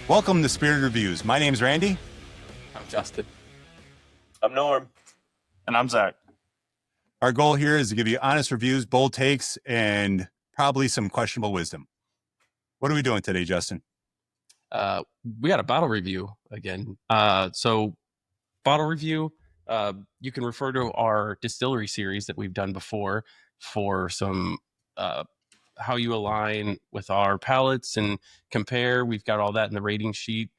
Welcome to Spirit Reviews. My name's Randy. I'm Justin. I'm Norm. And I'm Zach. Our goal here is to give you honest reviews, bold takes, and probably some questionable wisdom. What are we doing today, Justin? We got a bottle review again. So bottle review, you can refer to our distillery series that we've done before for some how you align with our palates and compare. We've got all that in the rating sheet,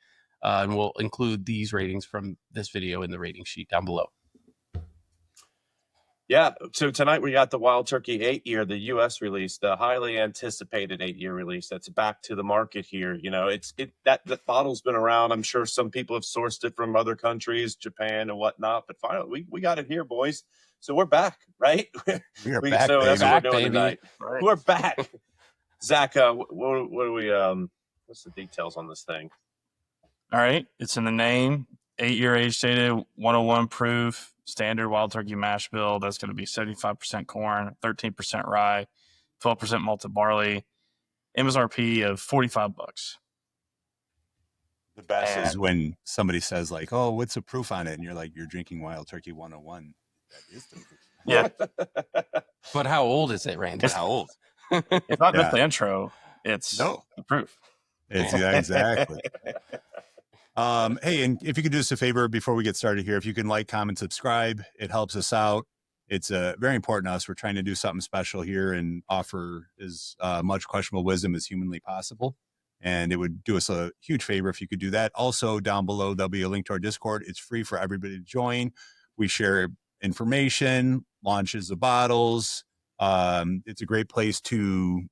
and we'll include these ratings from this video in the rating sheet down below. Yeah, so tonight we got the Wild Turkey 8-year, the U.S. release, the highly anticipated 8-year release that's back to the market here. You know, that bottle's been around. I'm sure some people have sourced it from other countries, Japan and whatnot, but finally we got it here, boys. So we're back, right? We are back, so baby. that's what we're doing Baby. tonight. Right. We're back. Zach, what do we? What's the details on this thing? All right. It's in the name. 8-year age dated, 101 proof, standard Wild Turkey mash bill. That's going to be 75% corn, 13% rye, 12% malted barley. MSRP of $45. The best And- is when somebody says, like, oh, what's the proof on it? And you're like, you're drinking Wild Turkey 101. That is the proof. Yeah, But how old is it, Randy? How old? it's not Yeah. just the intro. It's No. the proof. Yeah, exactly. Hey, and if you could do us a favor before we get started here, if you can like, comment, subscribe, it helps us out. It's very important to us. We're trying to do something special here and offer as much questionable wisdom as humanly possible. And it would do us a huge favor if you could do that. Also, down below, there'll be a link to our Discord. It's free for everybody to join. We share information, launches of bottles. It's a great place to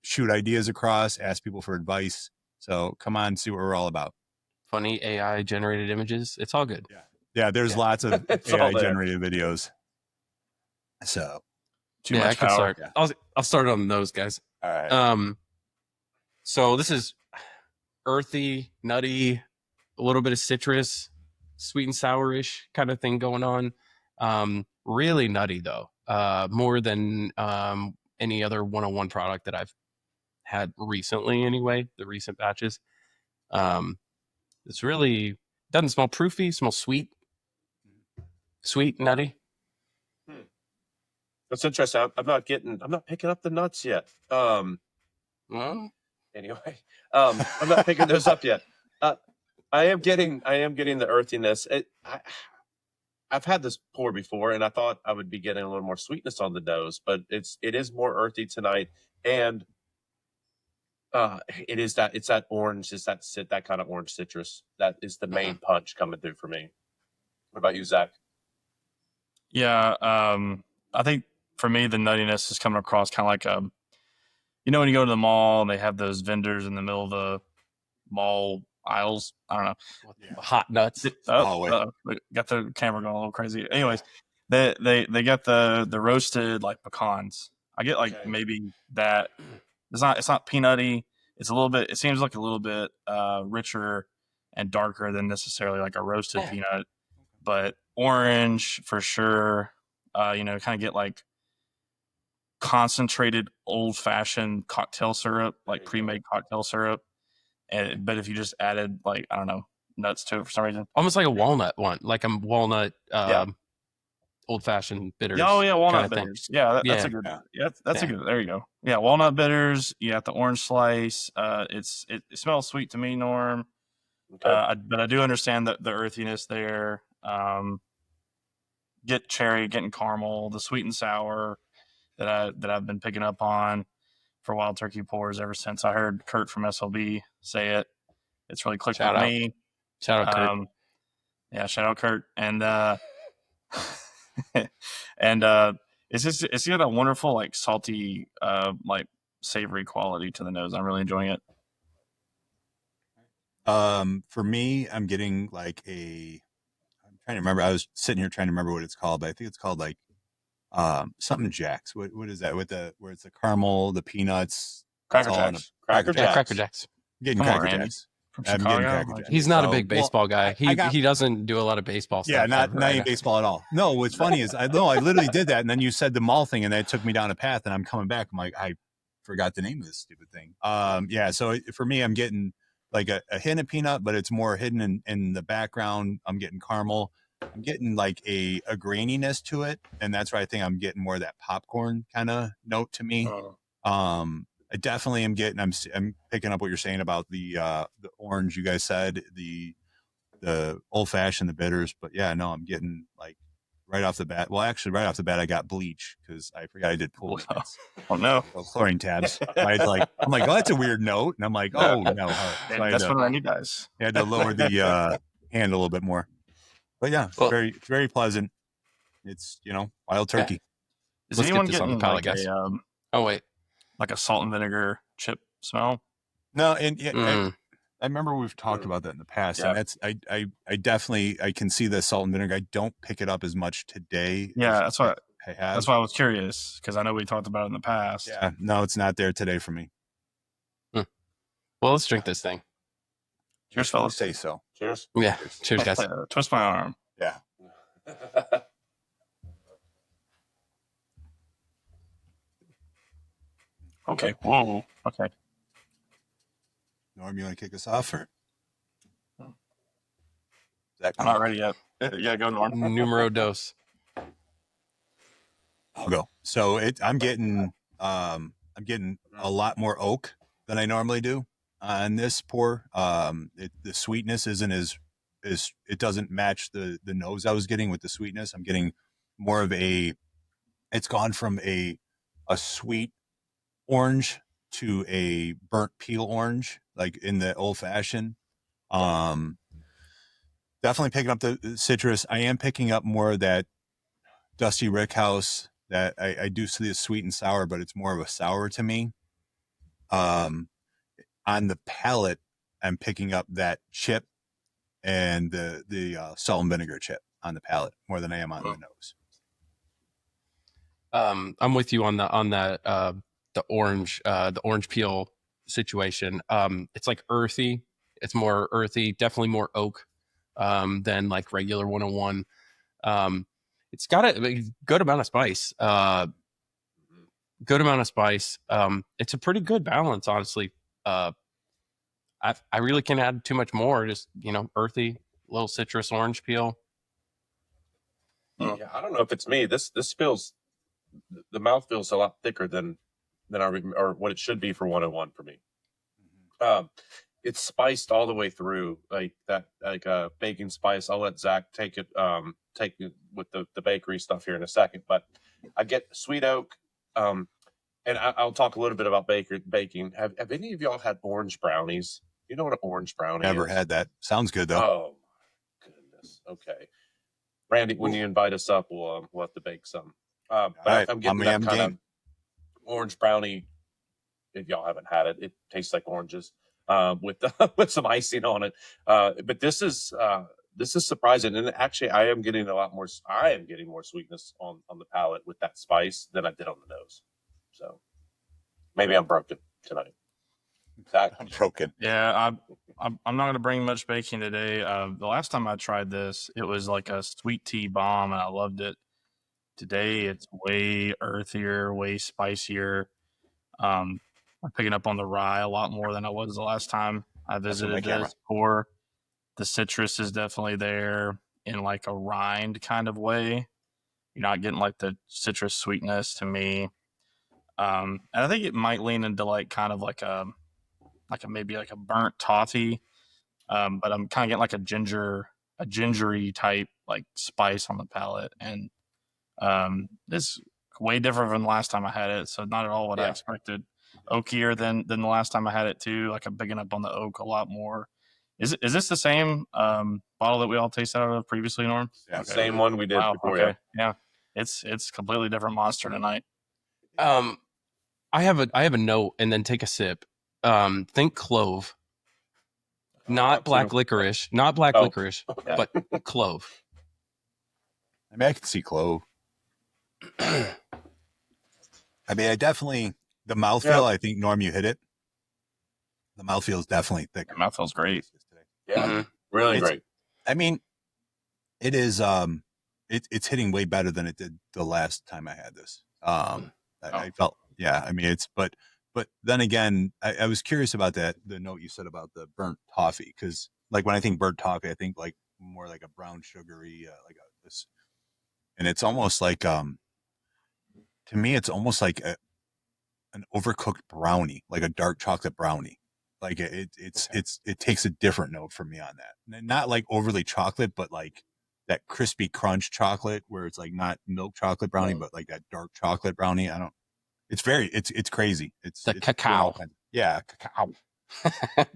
shoot ideas across, ask people for advice. So come on, see what we're all about. Funny AI generated images. It's all good. Yeah, there's Yeah. lots of It's all AI there. generated videos. So, Too I much can power. start. Yeah. I'll start on those guys. all right. So this is earthy, nutty, a little bit of citrus, sweet and sourish kind of thing going on. Really nutty though, more than any other 101 product that I've had recently. Anyway, the recent batches. It's really doesn't smell proofy. Smells sweet, nutty. That's interesting. I'm not picking up the nuts yet. Well, Anyway, I'm not picking those up yet. I am getting the earthiness. I've had this pour before, and I thought I would be getting a little more sweetness on the nose, but it is more earthy tonight, and it's that orange, that kind of orange citrus that is the main punch coming through for me. What about you, Zach? Yeah, I think for me, the nuttiness is coming across kind of like when you go to the mall and they have those vendors in the middle of the mall aisles. I don't know. hot nuts. We got the camera going a little crazy. Anyways, they got the roasted like pecans. I get like Okay. maybe that. It's not peanutty. It's a little bit. It seems like a little bit richer and darker than necessarily like a roasted peanut, but orange for sure. Kind of get like concentrated old fashioned cocktail syrup, like pre-made cocktail syrup. But if you just added like, I don't know, nuts to it for some reason. Almost like a walnut one, like a walnut Yeah. old fashioned bitters. Oh yeah, walnut kinda thing. bitters. Yeah, that's Yeah. a good. Yeah, that's a good. There you go. Yeah, walnut bitters. You got the orange slice. It smells sweet to me, Norm. Okay. But I do understand the earthiness there. Get cherry, getting caramel, the sweet and sour that I've been picking up on for Wild Turkey pours ever since I heard Kurt from SLB say it. It's really clicked Shout with out. me. Shout out, Kurt. Yeah, shout out Kurt. And it's got a wonderful like salty like savory quality to the nose. I'm really enjoying it. For me, I'm getting like I'm trying to remember. I was sitting here trying to remember what it's called, but I think it's called like something Jacks. What is that where it's the caramel, the peanuts, Cracker it's all in Jacks. Cracker Yeah, Jacks. Cracker Jacks. I'm getting Come on, Cracker Randy. Jacks. From I'm getting Chicago. Cracker Jacks. He's not a So, big baseball guy. I got- He doesn't do a lot of baseball stuff. Yeah, not right any now. baseball at all. No, what's funny is I literally did that, and then you said the mall thing, and that took me down a path, and I'm coming back. I'm like, I forgot the name of this stupid thing. Yeah. So for me, I'm getting like a hint of peanut, but it's more hidden in the background. I'm getting caramel. I'm getting like a graininess to it, and that's why I think I'm getting more of that popcorn kind of note to me. I definitely am getting. I'm picking up what you're saying about the orange. You guys said the old fashioned, the bitters, but yeah, no, I'm getting like right off the bat. Well, actually, right off the bat, I got bleach because I forgot I did pool maintenance. Oh no, Chlorine tabs. I'm like, oh, that's a weird note, and I'm like, oh no, all right. So that's what I need, guys. I had to lower the hand a little bit more. But yeah, Well- it's very pleasant. It's wild turkey. Is Let's get anyone this on the getting palate, like guys. a Oh wait. like a salt and vinegar chip smell? No, and yeah, Mm. I remember we've talked about that in the past, Yeah. and that's I definitely I can see the salt and vinegar. I don't pick it up as much today. Yeah, as that's why I have. that's why I was curious because I know we talked about it in the past. Yeah, no, it's not there today for me. Well, let's drink this thing. Cheers, I fellas. say so. Cheers. Yeah. Cheers, guys. Twist my arm. Yeah. Okay. Whoa. Okay. Norm, you want to kick us off, or Zach? I'm not ready yet. Yeah, go Norm. Numero dos. I'll go. So I'm getting a lot more oak than I normally do on this pour. The sweetness isn't as it doesn't match the nose I was getting with the sweetness. I'm getting more of it's gone from a sweet orange to a burnt peel orange, like in the old fashioned. Definitely picking up the citrus. I am picking up more of that Dusty Rickhouse. That I do see the sweet and sour, but it's more of a sour to me. On the palate, I'm picking up that chip and the salt and vinegar chip on the palate more than I am on the nose. I'm with you on the orange peel situation. It's like earthy. It's more earthy, definitely more oak than like regular 101. It's got a good amount of spice. It's a pretty good balance, honestly. I really can't add too much more. Just earthy, little citrus, orange peel. Yeah, I don't know if it's me. This feels, the mouth feels a lot thicker than or what it should be for 101 for me. It's spiced all the way through, like that, like baking spice. I'll let Zach take it with the bakery stuff here in a second, but I get sweet oak. And I'll talk a little bit about baking. Have any of y'all had orange brownies? You know what an orange brownie Never is? had that. Sounds good though. Oh my goodness. Okay, Randy, when you invite us up, we'll have to bake some. But right. I'm getting that kind of orange brownie. If y'all haven't had it, it tastes like oranges with with some icing on it. But this is surprising, and actually, I am getting more sweetness on the palate with that spice than I did on the nose. So maybe I'm broken tonight. I'm broken. Yeah, I'm not going to bring much baking today. The last time I tried this, it was like a sweet tea bomb, and I loved it. Today, it's way earthier, way spicier. I'm picking up on the rye a lot more than I was the last time I visited this pour. The citrus is definitely there in like a rind kind of way. You're not getting like the citrus sweetness to me. And I think it might lean into like kind of like a maybe like a burnt toddy. But I'm kind of getting like a gingery type like spice on the palate, and it's way different from the last time I had it. So not at all what I expected. Oakier than the last time I had it too. Like I'm picking up on the oak a lot more. Is this the same bottle that we all tasted out of previously, Norm? Yeah, okay. Same one we did before. Okay. Yeah, it's completely different monster tonight. I have a note, and then take a sip. Think clove, not black licorice, but clove. I mean, I can see clove. I mean, I definitely the mouthfeel. I think Norm, you hit it. The mouthfeel is definitely thicker. The mouthfeel's great. Yeah, really great. I mean, it is. It's hitting way better than it did the last time I had this. I felt. Yeah, I mean, but But then again, I was curious about that, the note you said about the burnt toffee, because like when I think burnt toffee, I think like more like a brown sugary, like this, and it's almost like to me, it's almost like an overcooked brownie, like a dark chocolate brownie. Like it takes a different note for me on that. Not like overly chocolate, but like that crispy crunch chocolate where it's like not milk chocolate brownie, but like that dark chocolate brownie. I don't. It's crazy. It's The doing cacao. all kinds. Yeah, cacao.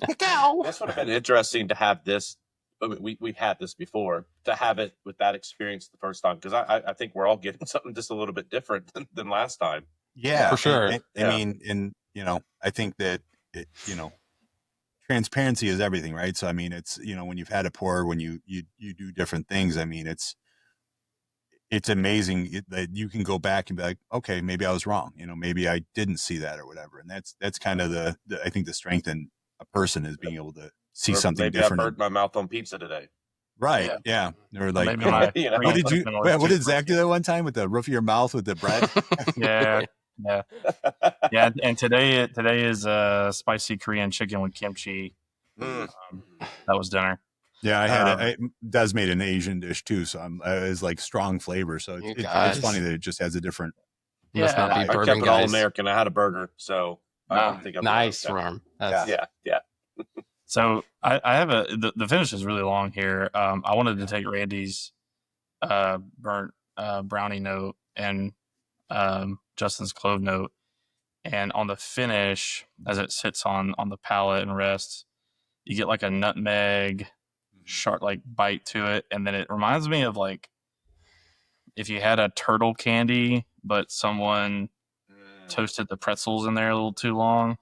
Cacao. This would have been interesting to have this. I mean, we've had this before, to have it with that experience the first time, because I think we're all getting something just a little bit different than last time. Yeah, For sure. I mean, and I think that transparency is everything, right? So I mean, it's when you've had a pour, when you do different things. I mean, it's amazing that you can go back and be like, okay, maybe I was wrong. Maybe I didn't see that or whatever. And that's kind of the I think the strength in a person is being able to see Or something maybe different. I burnt my mouth on pizza today. Right. Yeah. Or like, Maybe my You know? what did you? reinforcement was What too did Zach do that one time with the roof of your mouth with the bread? Yeah, and today is spicy Korean chicken with kimchi. Mm. That was dinner. Yeah, I had Des made an Asian dish too, so it's like strong flavor. So You it's guys. funny that it just has a different. Must not be I bourbon, kept it all guys. American. I had a burger, so I think I'm Nice, okay. Ram. Yeah. So I have the finish is really long here. I wanted to take Randy's burnt brownie note and Justin's clove note, and on the finish, as it sits on the palate and rests, you get like a nutmeg sharp like bite to it, and then it reminds me of like if you had a turtle candy, but someone toasted the pretzels in there a little too long,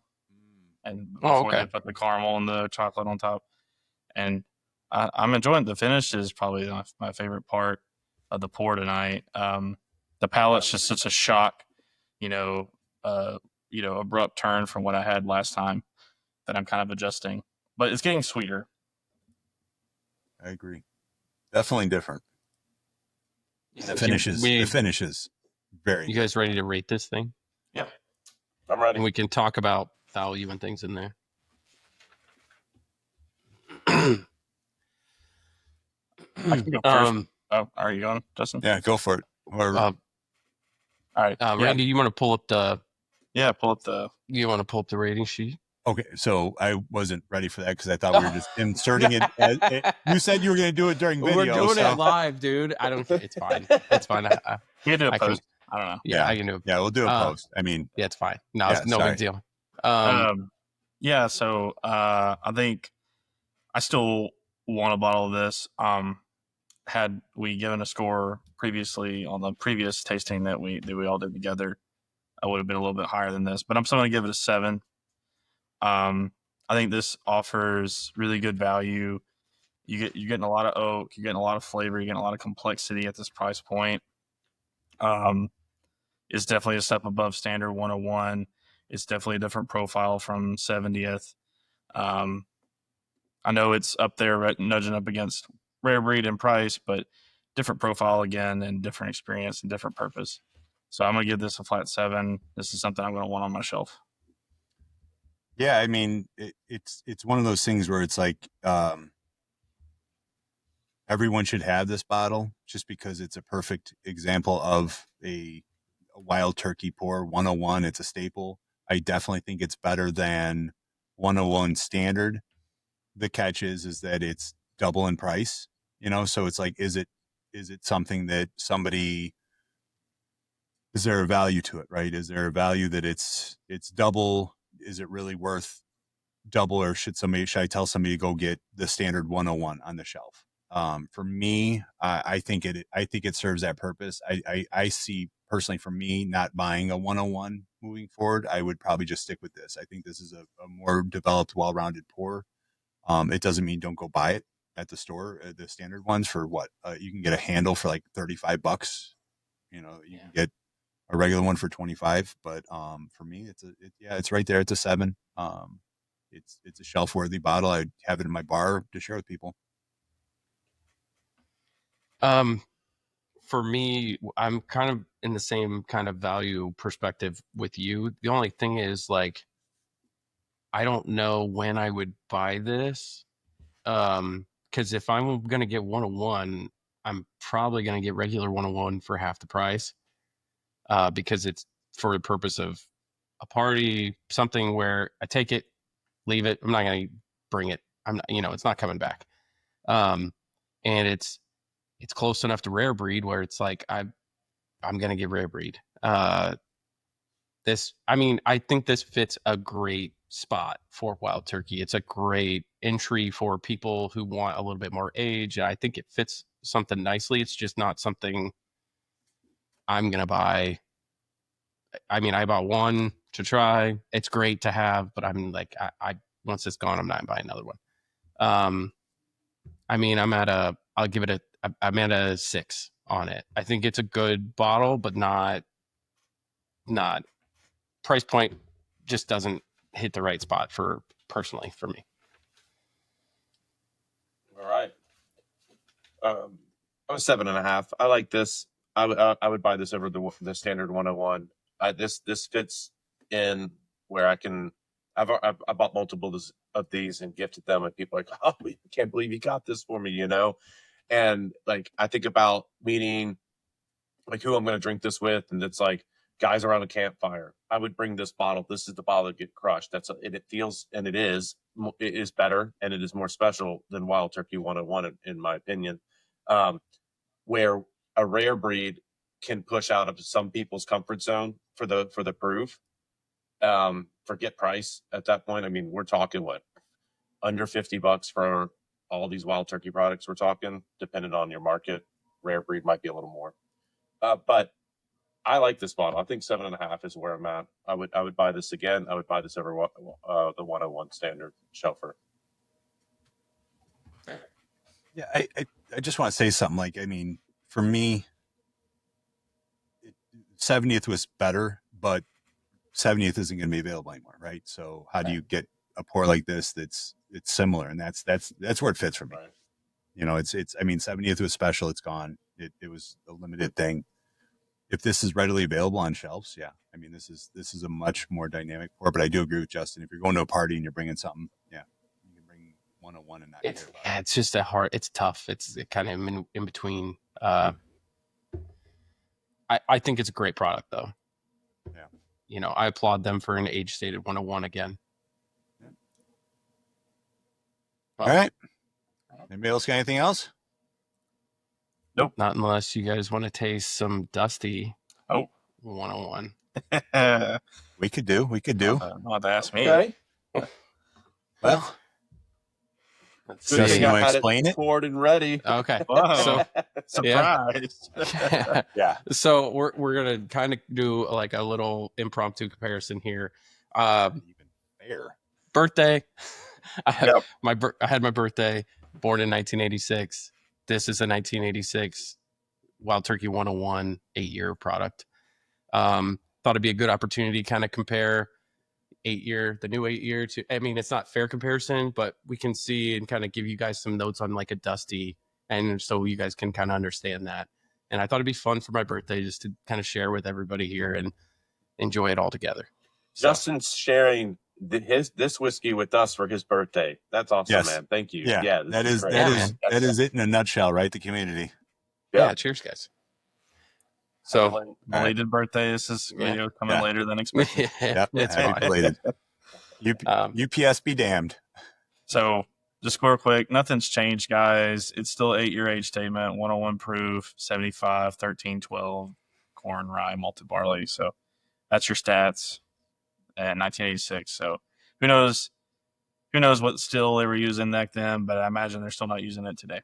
and before they put the caramel and the chocolate on top. And I'm enjoying the finish. Is probably my favorite part of the pour tonight. The palate's just such a shock, abrupt turn from what I had last time that I'm kind of adjusting, but it's getting sweeter. I agree. Definitely different. The finishes very. You guys ready to rate this thing? Yeah, I'm ready. And we can talk about value and things in there. I can go first. Are you going, Justin? Yeah, go for it. All right, Randy, you want to pull up the? Yeah, pull up the. You want to pull up the rating sheet? Okay, so I wasn't ready for that because I thought we were just inserting it. You said you were going to do it during video. We're doing it live, dude. I don't care. It's fine. It's fine. You can do a post. I don't know. Yeah, I can do it. Yeah, we'll do a post. I mean, yeah, it's fine. No, it's no big deal. So I think I still want a bottle of this. Had we given a score previously on the previous tasting that we all did together, I would have been a little bit higher than this, but I'm still going to give it a 7. I think this offers really good value. You're getting a lot of oak, you're getting a lot of flavor, you're getting a lot of complexity at this price point. It's definitely a step above standard 101. It's definitely a different profile from 70th. I know it's up there nudging up against Rare Breed in price, but different profile again, and different experience and different purpose. So I'm going to give this a flat 7. This is something I'm going to want on my shelf. Yeah, I mean, it's one of those things where it's like everyone should have this bottle just because it's a perfect example of a wild turkey pour 101. It's a staple. I definitely think it's better than 101 standard. The catch is that it's double in price, so it's like, is it something that somebody, is there a value to it, right? Is there a value that it's double? Is it really worth double, or should I tell somebody to go get the standard 101 on the shelf? For me, I think it serves that purpose. I see personally, for me, not buying a 101 moving forward. I would probably just stick with this. I think this is a more developed, well-rounded pour. It doesn't mean don't go buy it at the store. The standard ones for what you can get a handle for like $35. You can get a regular one for 25. But for me, it's right there. It's a 7. It's a shelf worthy bottle. I'd have it in my bar to share with people. for me, I'm kind of in the same kind of value perspective with you. The only thing is, like, I don't know when I would buy this. Because if I'm gonna get 101, I'm probably gonna get regular 101 for half the price. Because it's for the purpose of a party, something where I take it, leave it. I'm not gonna bring it. I'm not, it's not coming back. And it's close enough to rare breed where it's like I'm gonna get rare breed. I think this fits a great spot for wild turkey. It's a great entry for people who want a little bit more age. I think it fits something nicely. It's just not something I'm gonna buy. I bought one to try. It's great to have, but I'm like, I once it's gone, I'm not buying another one. I'll give it I'm at a 6 on it. I think it's a good bottle, but not price point just doesn't hit the right spot personally for me. All right. I was 7.5. I like this. I would buy this over the standard 101. This fits in where I bought multiple of these and gifted them, and people are like, oh, I can't believe you got this for me, And like I think about meeting like who I'm going to drink this with, and it's like guys around a campfire. I would bring this bottle. This is the bottle that get crushed. It feels, and it is better, and it is more special than Wild Turkey 101 in my opinion. Where a rare breed can push out of some people's comfort zone for the proof. Forget price at that point. I mean, we're talking under $50 for all these Wild Turkey products. We're talking, depending on your market. Rare breed might be a little more, but I like this bottle. I think 7.5 is where I'm at. I would buy this again. I would buy this over the 101 standard shelfer. Yeah, I just want to say something. Like, for me, 70th was better, but 70th isn't going to be available anymore, right? So how do you get a pour like this it's similar? And that's where it fits for me. Right. It's 70th was special. It's gone. It was a limited thing. If this is readily available on shelves, yeah. This is a much more dynamic pour. But I do agree with Justin. If you're going to a party and you're bringing something, yeah, you can bring 101 and not care about it. It's just it's tough. It's kind of in between. I think it's a great product though. Yeah. I applaud them for an age stated 101 again. Yeah. Well, all right. Anybody else got anything else? Nope. Not unless you guys want to taste some Dusty. 101. We could do. Not have to ask me. Okay. Well, Good thing you I want to had explain it? poured and ready. Okay. Wow. So, Surprise. Yeah. So we're gonna kind of do like a little impromptu comparison here. Even fair. Birthday. I had Yep. I had my birthday, born in 1986. This is a 1986 Wild Turkey 101 8-year product. Thought it'd be a good opportunity to kind of compare the new 8-year to, it's not fair comparison, but we can see and kind of give you guys some notes on like a Dusty, and so you guys can kind of understand that. And I thought it'd be fun for my birthday just to kind of share with everybody here and enjoy it all together. Justin's sharing this whiskey with us for his birthday. That's awesome, Yes. man. Thank you. Yeah, that is that is it in a nutshell, right? The community. Yeah, cheers, guys. So belated birthday. This is video coming later than expected. It's happy belated. UPS be damned. So just real quick, nothing's changed, guys. It's still 8-year age statement, 101 proof, 75, 13, 12, corn, rye, malted barley. So that's your stats at 1986. So who knows what still they were using back then, but I imagine they're still not using it today.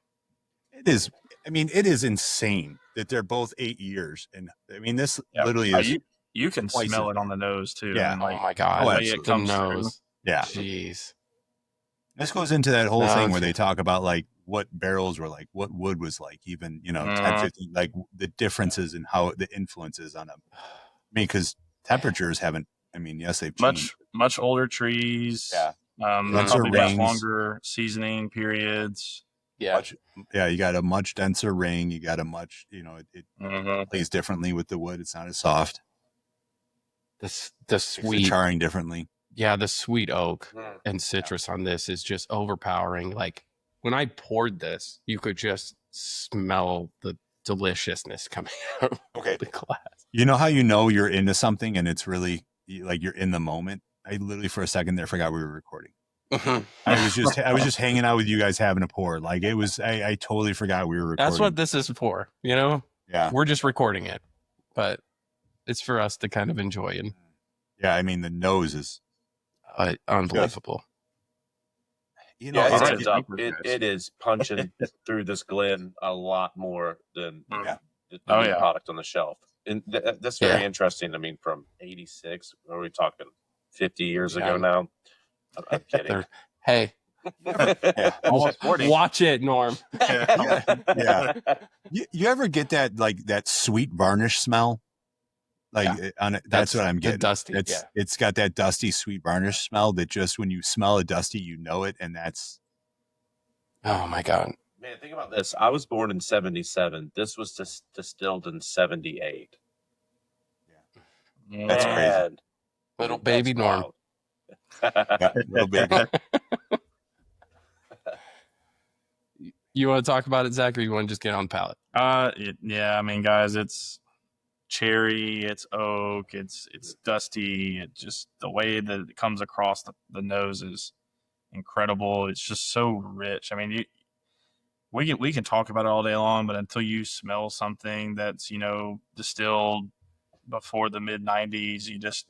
It is. It is insane that they're both 8 years, and this literally is. You can smell it on the nose too. Yeah. And oh my god! It comes through. Yeah. Jeez. This goes into that whole thing where they talk about like what barrels were like, what wood was like, even 10, 15, like the differences in how the influences on them. Because temperatures haven't. Yes, they've changed. Much older trees. Yeah. Probably much longer seasoning periods. Yeah. You got a much denser ring. You got a much, it plays differently with the wood. It's not as soft. The sweet charring differently. Yeah, the sweet oak and citrus on this is just overpowering. Like when I poured this, you could just smell the deliciousness coming out of the glass. You know how you're into something and it's really like you're in the moment? I literally for a second there forgot we were recording. I was just hanging out with you guys having a pour. Like it was, I totally forgot we were recording. That's what this is for, Yeah. We're just recording it, but it's for us to kind of enjoy. And yeah, I mean, the nose is unbelievable. It is punching through this Glen a lot more than the new product on the shelf. And that's very interesting. I mean, from 86, are we talking 50 years ago now? I'm kidding. Hey, almost 40. Watch it, Norm. Yeah. You ever get that sweet varnish smell? On it, that's what I'm getting. Dusty. It's got that dusty sweet varnish smell that just when you smell a dusty, you know it, and that's. Oh my God, man! Think about this. I was born in 77. This was distilled in 78. Yeah, that's crazy. Little baby Norm. Little baby. You want to talk about it, Zach, or you want to just get on the palate? I mean, guys, it's cherry, it's oak, it's dusty. It just the way that it comes across the nose is incredible. It's just so rich. I mean, we can talk about it all day long, but until you smell something that's distilled before the mid 90s, you just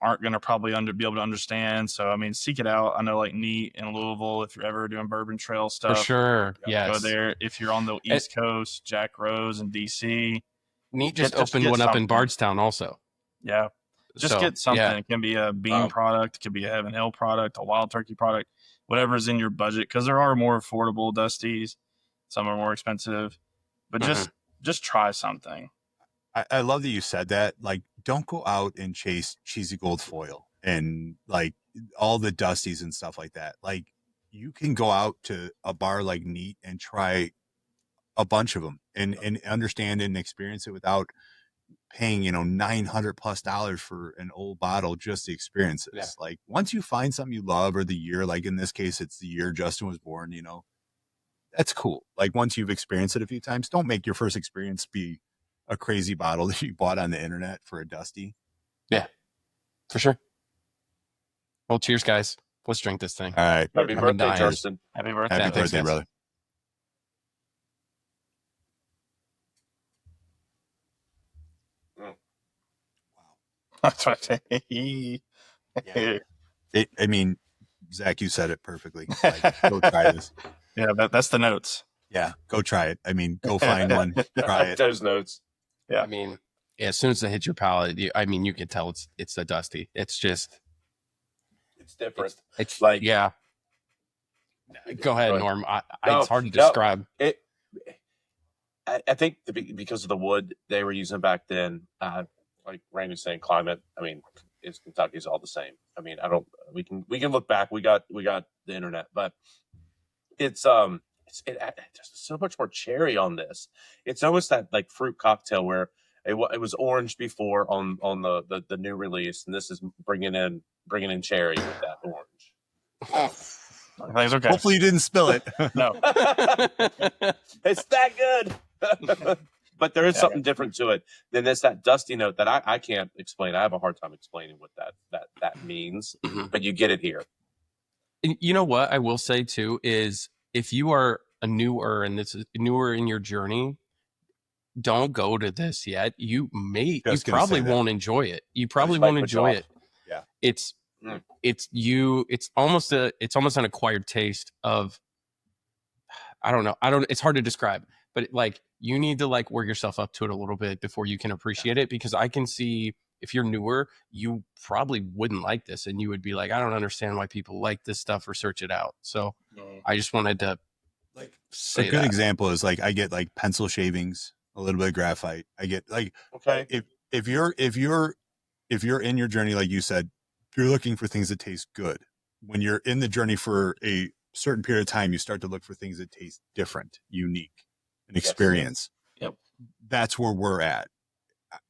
aren't going to probably be able to understand. So I mean, seek it out. I know like Neat in Louisville, if you're ever doing Bourbon Trail stuff, for sure, go there. If you're on the East Coast, Jack Rose in DC. Neat just opened one up in Bardstown also. Yeah. Just get something. Yeah. It can be a bean product. It could be a Heaven Hill product, a wild turkey product, whatever's in your budget. Because there are more affordable Dusties. Some are more expensive. But just try something. I love that you said that. Like, don't go out and chase cheesy gold foil and like all the Dusties and stuff like that. Like, you can go out to a bar like Neat and try a bunch of them and understand and experience it without paying, $900+ for an old bottle just to experience this. Yeah. Like once you find something you love or the year, like in this case, it's the year Justin was born, that's cool. Like once you've experienced it a few times, don't make your first experience be a crazy bottle that you bought on the internet for a Dusty. Yeah, for sure. Well, cheers, guys. Let's drink this thing. All right. Happy birthday, Justin. Happy birthday. Happy birthday, brother. That's right. I mean, Zach, you said it perfectly. Like, go try this. Yeah, that's the notes. Yeah, go try it. I mean, go find one, try it. Those notes. Yeah. I mean, as soon as it hits your palate, you can tell it's a Dusty. It's just, it's different. It's like, yeah. Go ahead, Norm. It's hard to describe. I think because of the wood they were using back then, like Randy was saying, climate. I mean, Kentucky's all the same. I mean, we can look back. We got the internet, but it's there's so much more cherry on this. It's almost that like fruit cocktail where it was orange before on the new release, and this is bringing in cherry with that orange. That's okay. Hopefully you didn't spill it. No, it's that good. But there is something different to it. Then there's that dusty note that I can't explain. I have a hard time explaining what that means, but you get it here. And you know what I will say too is if you are a newer in your journey, don't go to this yet. You probably won't enjoy it. You probably won't enjoy it. Yeah. It's almost an acquired taste of, I don't know. It's hard to describe, but like you need to like work yourself up to it a little bit before you can appreciate it, because I can see if you're newer, you probably wouldn't like this and you would be like, I don't understand why people like this stuff or search it out. So I just wanted to say a good example is like, I get like pencil shavings, a little bit of graphite. I get like, if you're in your journey, like you said, if you're looking for things that taste good, when you're in the journey for a certain period of time, you start to look for things that taste different, unique, an experience. Yep. That's where we're at.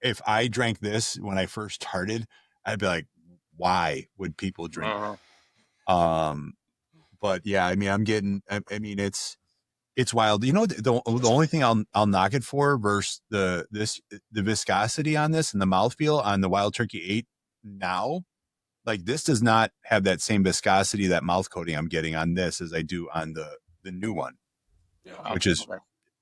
If I drank this when I first started, I'd be like, why would people drink it? But yeah, I mean, I mean, it's wild. You know, the only thing I'll knock it for versus the viscosity on this and the mouthfeel on the Wild Turkey 8 now, like this does not have that same viscosity, that mouth coating I'm getting on this as I do on the new one, which is,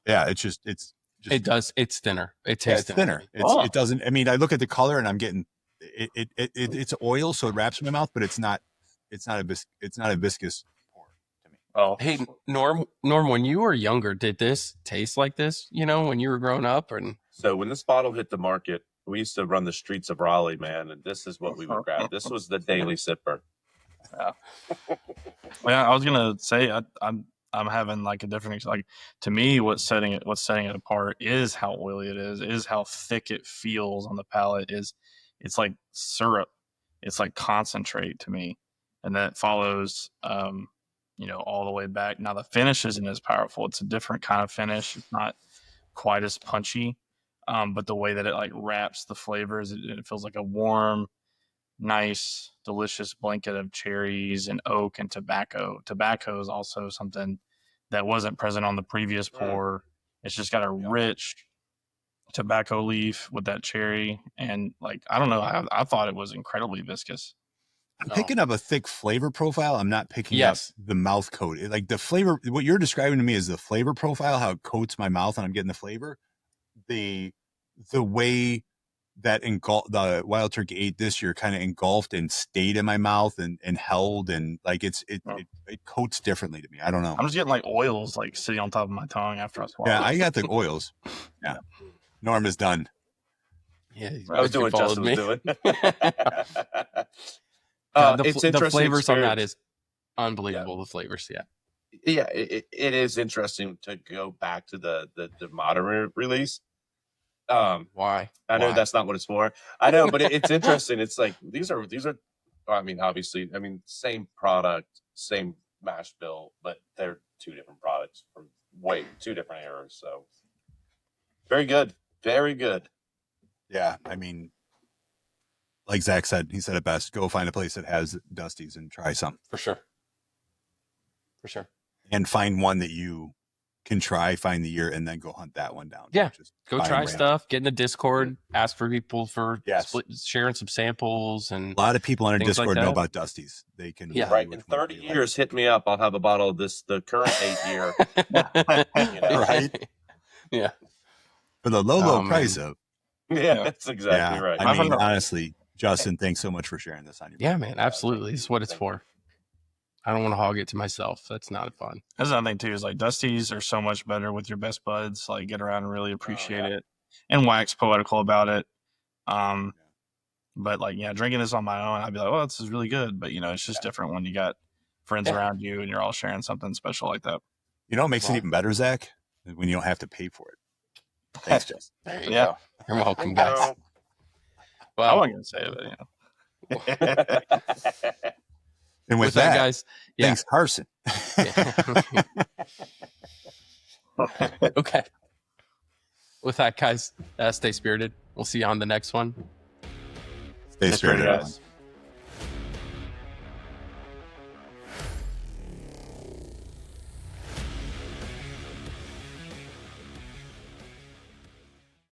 yeah, it's just, it does. It's thinner. It tastes thinner. It doesn't, I mean, I look at the color and I'm getting it's oil. So it wraps in my mouth, but it's not a viscous pour to me. Oh, Hey, Norm, when you were younger, did this taste like this, you know, when you were growing up? And So when this bottle hit the market, we used to run the streets of Raleigh, man, and this is what we would grab. This was the daily sipper. well, I was gonna say I'm having like a different, like, to me what's setting it apart is how oily it is how thick it feels on the palate. It's like syrup, it's like concentrate to me, and that follows all the way back. Now the finish isn't as powerful. It's a different kind of finish. It's not quite as punchy, but the way that it like wraps the flavors, it feels like a warm, nice, delicious blanket of cherries and oak and tobacco. Tobacco is also something that wasn't present on the previous pour. It's just got a rich tobacco leaf with that cherry, and like, I don't know, I thought it was incredibly viscous. I'm picking up a thick flavor profile. I'm not picking up Yes. the mouth coat. Like the flavor, what you're describing to me is the flavor profile, how it coats my mouth and I'm getting the flavor. The way that the Wild Turkey 8 this year kind of engulfed and stayed in my mouth and held, and like it coats differently to me. I don't know. I'm just getting like oils like sitting on top of my tongue after I swallow. Yeah, I got the oils. Yeah. Norm is done. Yeah, I was doing what Justin was doing. It's interesting. The flavors on that experience. is unbelievable. The flavors, Yeah, it is interesting to go back to the modern release. Why? I know that's not what it's for. I know, but it's interesting. It's like these are. I mean, obviously, same product, same mash bill, but they're two different products from two different eras. So very good, very good. Yeah, I mean, like Zach said, he said it best. Go find a place that has Dusties and try some. For sure. And find one that you can try, find the year, and then go hunt that one down. Yeah. Just Go try stuff, get in the Discord, ask for people for sharing some samples. And a lot of people on our Discord like know about Dusties. They can. Yeah. Right. In 30 years, hit me up. I'll have a bottle of the current 8-year. Right? Yeah. For the low price of. Yeah, that's exactly right. I mean, honestly, Justin, thanks so much for sharing this on your. Yeah, man, absolutely. This is what it's for. I don't want to hog it to myself. That's not fun. That's another thing too, is like Dusties are so much better with your best buds. Like, get around and really appreciate it and wax poetical about it. But like, drinking this on my own, I'd be like, oh, this is really good. But it's just different when you got friends around you and you're all sharing something special like that. You know what makes it even better, Zach? When you don't have to pay for it. Thanks, Justin. There you go. You're welcome, guys. Well, I wasn't gonna say it, but And with that, guys, thanks, Carson. Okay. With that, guys, stay spirited. We'll see you on the next one. Stay spirited, guys.